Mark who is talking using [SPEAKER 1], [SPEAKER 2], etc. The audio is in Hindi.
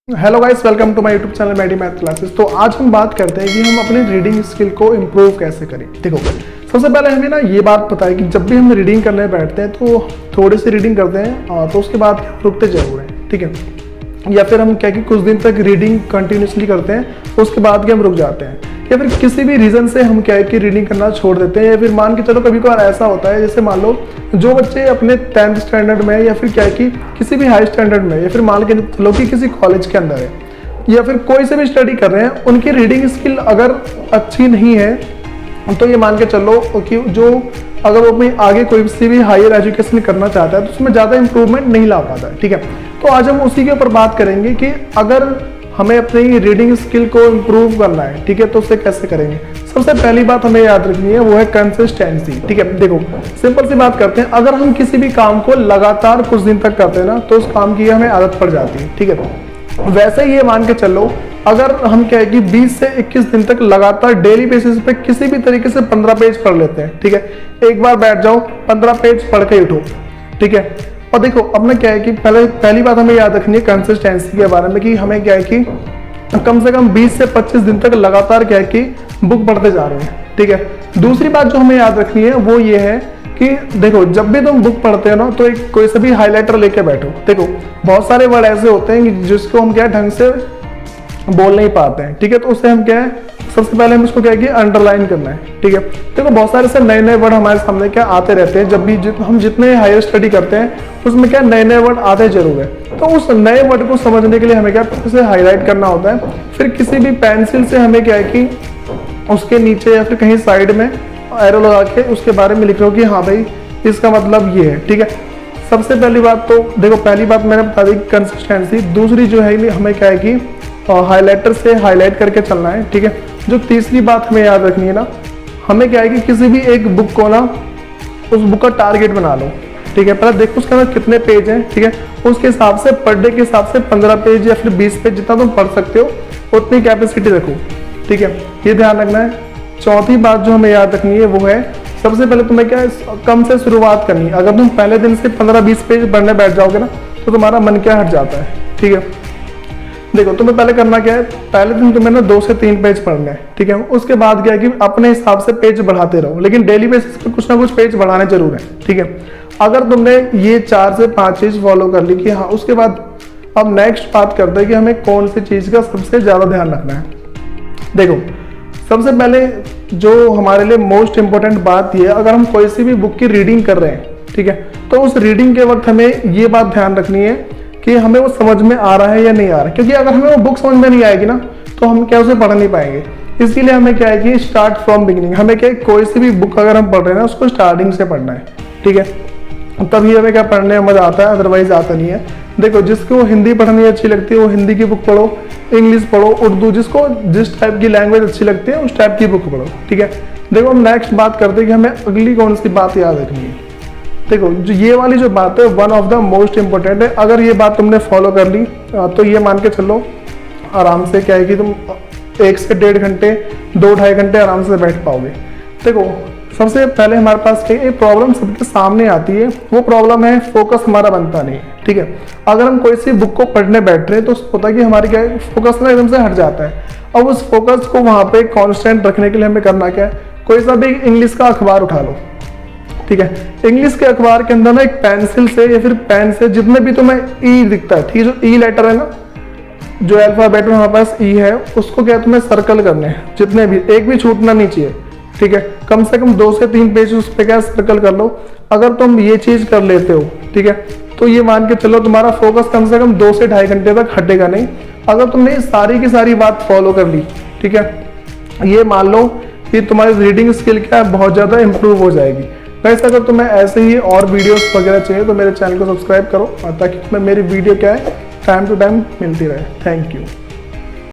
[SPEAKER 1] Hello guys, welcome to my YouTube channel Maddy math classes. तो आज हम बात करते हैं कि हम अपने रीडिंग स्किल को इम्प्रूव कैसे करें। देखो, सबसे पहले हमें ना ये बात पता है कि जब भी हम रीडिंग करने बैठते हैं तो थोड़ी सी रीडिंग करते हैं तो उसके बाद रुकते जरूर हैं, ठीक है। या फिर हम क्या कि कुछ दिन तक रीडिंग कंटिन्यूसली करते हैं उसके बाद भी हम रुक जाते हैं, या फिर किसी भी रीज़न से हम क्या है कि रीडिंग करना छोड़ देते हैं। या फिर मान के चलो कभी कभार ऐसा होता है, जैसे मान लो जो बच्चे अपने 10th स्टैंडर्ड में या फिर क्या है कि किसी भी हाई स्टैंडर्ड में या फिर मान के चलो कि किसी कॉलेज के अंदर है या फिर कोई से भी स्टडी कर रहे हैं, उनकी रीडिंग स्किल अगर अच्छी नहीं है तो ये मान के चलो कि जो अगर वो अपनी आगे कोई सी भी हायर एजुकेशन करना चाहता है तो उसमें ज़्यादा इंप्रूवमेंट नहीं ला पाता है, ठीक है। तो आज हम उसी के ऊपर बात करेंगे कि अगर हमें अपनी रीडिंग स्किल को इम्प्रूव करना है, ठीक है, तो उसे कैसे करेंगे। सबसे पहली बात हमें याद रखनी है, वो है कंसिस्टेंसी, ठीक है। देखो, सिंपल सी बात करते हैं, अगर हम किसी भी काम को लगातार कुछ दिन तक करते हैं ना तो उस काम की हमें आदत पड़ जाती है, ठीक है। वैसे ही ये मान के चलो, अगर हम क्या है कि 20 से 21 दिन तक लगातार डेली बेसिस पे किसी भी तरीके से 15 पेज पढ़ लेते हैं, ठीक है। एक बार बैठ जाओ, 15 पेज पढ़ के उठो, ठीक है। और देखो, अपना क्या है कि पहली बात हमें याद रखनी है कंसिस्टेंसी के बारे में, कि हमें क्या है कि कम से कम 20 से 25 दिन तक लगातार क्या है कि बुक पढ़ते जा रहे हैं, ठीक है। दूसरी बात जो हमें याद रखनी है वो ये है कि देखो, जब भी तुम बुक पढ़ते हो ना तो एक कोई सा भी हाइलाइटर लेके बैठो। देखो, बहुत सारे वर्ड ऐसे होते हैं जिसको हम क्या ढंग से बोल नहीं पाते हैं, ठीक है। तो उससे हम क्या है, सबसे पहले हम इसको क्या है कि अंडरलाइन करना है, ठीक है। देखो, बहुत सारे से नए नए वर्ड हमारे सामने क्या आते रहते हैं, जब भी हम जितने हायर स्टडी करते हैं उसमें क्या नए नए वर्ड आते जरूर है। तो उस नए वर्ड को समझने के लिए हमें क्या उसे हाईलाइट करना होता है। फिर किसी भी पेंसिल से हमें क्या है कि उसके नीचे या फिर कहीं साइड में एरो लगा के उसके बारे में लिख रहे हो कि हाँ भाई इसका मतलब ये है, ठीक है। सबसे पहली बात तो देखो, पहली बात मैंने बता दी कंसिस्टेंसी। दूसरी जो है हमें क्या है कि हाइलाइटर से हाईलाइट करके चलना है, ठीक है। जो तीसरी बात हमें याद रखनी है ना, हमें क्या है कि किसी भी एक बुक को ना उस बुक का टारगेट बना लो, ठीक है। पहले देखो उसके अंदर कितने पेज हैं, ठीक है। उसके हिसाब से पर डे के हिसाब से 15 पेज या फिर 20 पेज जितना तुम पढ़ सकते हो उतनी कैपेसिटी रखो, ठीक है। ये ध्यान रखना है। चौथी बात जो हमें याद रखनी है वो है, सबसे पहले तुम्हें क्या है कम से शुरुआत करनी है। अगर तुम पहले दिन से 15-20 पेज पढ़ने बैठ जाओगे ना तो तुम्हारा मन क्या हट जाता है, ठीक है। देखो, तुम्हें पहले करना क्या है, पहले दिन तुम्हें ना 2 से 3 पेज पढ़ने हैं, ठीक है। उसके बाद क्या है कि अपने हिसाब से पेज बढ़ाते रहो, लेकिन डेली बेसिस पे कुछ ना कुछ पेज बढ़ाने जरूर है, ठीक है। अगर तुमने ये 4 से 5 चीज फॉलो कर ली कि हाँ, उसके बाद अब नेक्स्ट बात करते हैं कि हमें कौन सी चीज का सबसे ज्यादा ध्यान रखना है। देखो, सबसे पहले जो हमारे लिए मोस्ट इंपॉर्टेंट बात यह है, अगर हम कोई सी भी बुक की रीडिंग कर रहे हैं, ठीक है, तो उस रीडिंग के वक्त हमें ये बात ध्यान रखनी है कि हमें वो समझ में आ रहा है या नहीं आ रहा है। क्योंकि अगर हमें वो बुक समझ में नहीं आएगी ना तो हम क्या उसे पढ़ नहीं पाएंगे। इसके लिए हमें क्या है कि स्टार्ट फ्रॉम बिगिनिंग, हमें क्या है कोई सी भी बुक अगर हम पढ़ रहे हैं ना उसको स्टार्टिंग से पढ़ना है, ठीक है। तभी हमें क्या पढ़ने में मजा आता है, अदरवाइज आता नहीं है। देखो, जिसको हिंदी पढ़नी अच्छी लगती है वो हिंदी की बुक पढ़ो, इंग्लिश पढ़ो, उर्दू, जिसको जिस टाइप की लैंग्वेज अच्छी लगती है उस टाइप की बुक पढ़ो, ठीक है। देखो, हम नेक्स्ट बात करते हैं कि हमें अगली कौन सी बात याद रखनी है। देखो, जो ये वाली जो बात है one of the most important है। अगर ये बात तुमने फॉलो कर ली तो ये मान के चलो आराम से क्या है कि तुम 1 से 1.5 घंटे 2-2.5 घंटे आराम से बैठ पाओगे। देखो, सबसे पहले हमारे पास एक प्रॉब्लम सबके सामने आती है, वो प्रॉब्लम है फोकस हमारा बनता नहीं है, ठीक है। अगर हम कोई सी बुक को पढ़ने बैठ रहे हैं तो होता है कि हमारी क्या है फोकस ना एकदम से हट जाता है। अब उस फोकस को वहां पे कांस्टेंट रखने के लिए हमें करना क्या है, कोई सा भी इंग्लिश का अखबार उठा लो, ठीक है। इंग्लिश के अखबार के अंदर ना एक पेंसिल से या फिर पेन से जितने भी तुम्हें ई दिखता है, ठीक है, जो ई लेटर है ना, जो अल्फाबेट में हमारे पास ई है, उसको क्या तुम्हें सर्कल करने हैं, जितने भी, एक भी छूटना नहीं चाहिए, ठीक है। कम से कम 2 से 3 पेज उस पर क्या सर्कल कर लो। अगर तुम ये चीज कर लेते हो, ठीक है, तो ये मान के चलो तुम्हारा फोकस कम से कम 2 से 2.5 घंटे तक हटेगा नहीं। अगर तुमने सारी की सारी बात फॉलो कर ली, ठीक है, ये मान लो कि तुम्हारी रीडिंग स्किल क्या है बहुत ज्यादा इंप्रूव हो जाएगी। वैसे अगर तुम्हें ऐसे ही और वीडियोस वगैरह चाहिए तो मेरे चैनल को सब्सक्राइब करो ताकि तुम्हें मेरी वीडियो क्या है टाइम टू टाइम मिलती रहे। Thank you.